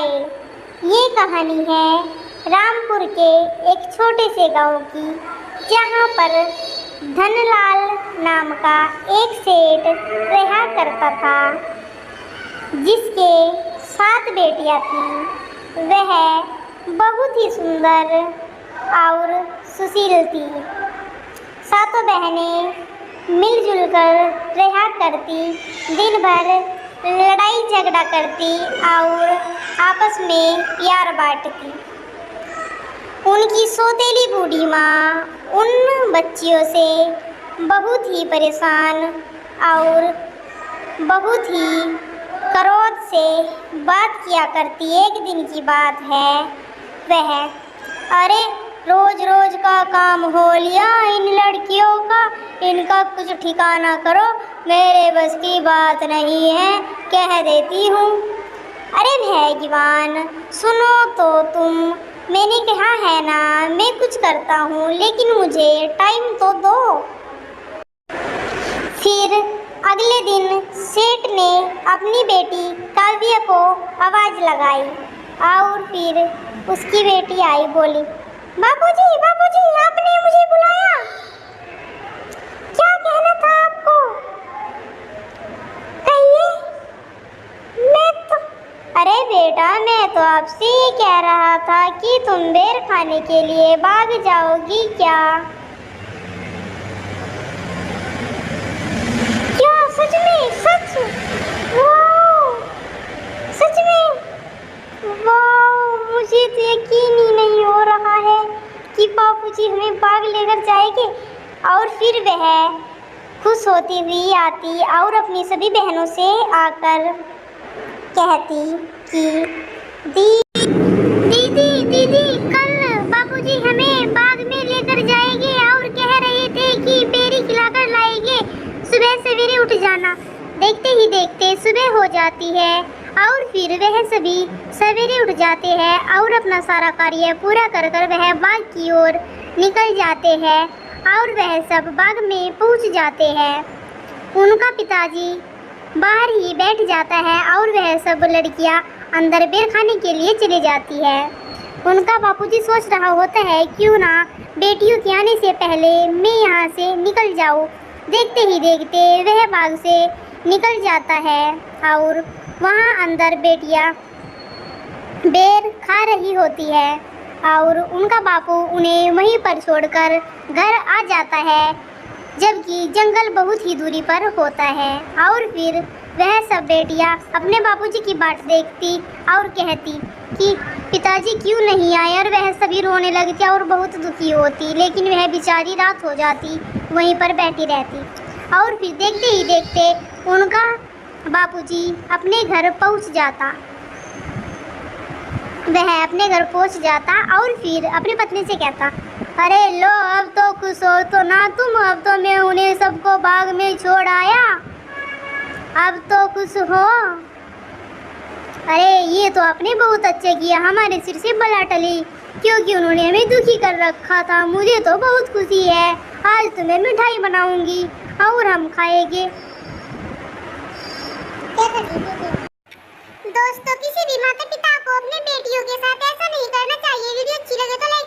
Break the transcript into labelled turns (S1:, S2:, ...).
S1: हाय। ये कहानी है रामपुर के एक छोटे से गांव की, जहां पर धनलाल नाम का एक सेठ रहा करता था, जिसके 7 बेटियां थीं। वह बहुत ही सुंदर और सुशील थी। सातों बहनें मिलजुल कर रहा करती, दिन भर लड़ाई झगड़ा करती और आपस में प्यार बांटती। उनकी सौतेली बूढ़ी माँ उन बच्चियों से बहुत ही परेशान और बहुत ही क्रोध से बात किया करती। एक दिन की बात है, वह अरे रोज रोज का काम हो लिया इन लड़कियों का, इनका कुछ ठिकाना करो, मेरे बस की बात नहीं है, कह देती हूँ। अरे भगवान, सुनो तो तुम, मैंने कहा है ना मैं कुछ करता हूँ, लेकिन मुझे टाइम तो दो। फिर अगले दिन सेठ ने अपनी बेटी काव्या को आवाज़ लगाई और फिर उसकी बेटी आई, बोली, बापूजी बापूजी, आपने मुझे बुलाया, क्या कहना था आपको, कहिए। अरे बेटा, मैं तो आपसे ये कह रहा था कि तुम बेर खाने के लिए भाग जाओगी क्या? क्या सच में? सच? वाह, सच में? वाह, मुझे तो यकीन ही नहीं हो रहा है कि बापूजी हमें बाग लेकर जाएंगे। और फिर वह खुश होती हुई आती और अपनी सभी बहनों से आकर कहती कि दीदी दीदी, कल बापूजी हमें बाग में लेकर जाएंगे और कह रहे थे कि बेरी खिलाकर लाएंगे, सुबह सवेरे उठ जाना। देखते ही देखते सुबह हो जाती है और फिर वह सभी सवेरे उठ जाते हैं और अपना सारा कार्य पूरा कर कर वह बाग की ओर निकल जाते हैं और वह सब बाग में पहुंच जाते हैं। उनका पिताजी बाहर ही बैठ जाता है और वह सब लड़कियां अंदर बेर खाने के लिए चली जाती है। उनका बापूजी सोच रहा होता है, क्यों ना बेटियों के आने से पहले मैं यहाँ से निकल जाऊँ। देखते ही देखते वह बाग से निकल जाता है और वहाँ अंदर बेटियाँ बेर खा रही होती है और उनका बापू उन्हें वहीं पर छोड़कर घर आ जाता है, जबकि जंगल बहुत ही दूरी पर होता है। और फिर वह सब बेटियां अपने बापूजी की बाट देखती और कहती कि पिताजी क्यों नहीं आए, और वह सभी रोने लगती और बहुत दुखी होती, लेकिन वह बेचारी रात हो जाती वहीं पर बैठी रहती। और फिर देखते ही देखते उनका बापूजी अपने घर पहुंच जाता। वह अपने घर पहुंच जाता और फिर अपनी पत्नी से कहता, अरे लो, अब तो खुश हो तो ना तुम, अब तो मैं उन्हें सबको बाग में छोड़ आया, अब तो खुश हो। अरे ये तो आपने बहुत अच्छा किया, हमारे सिर से बला टली, क्योंकि उन्होंने हमें दुखी कर रखा था। मुझे तो बहुत खुशी है, आज तुम्हें मिठाई बनाऊंगी और हम खाएंगे। दोस्तों, किसी भी माता पिता को अपने बेटियों के साथ ऐसा नहीं करना चाहिए। वीडियो अच्छी लगे तो लाइक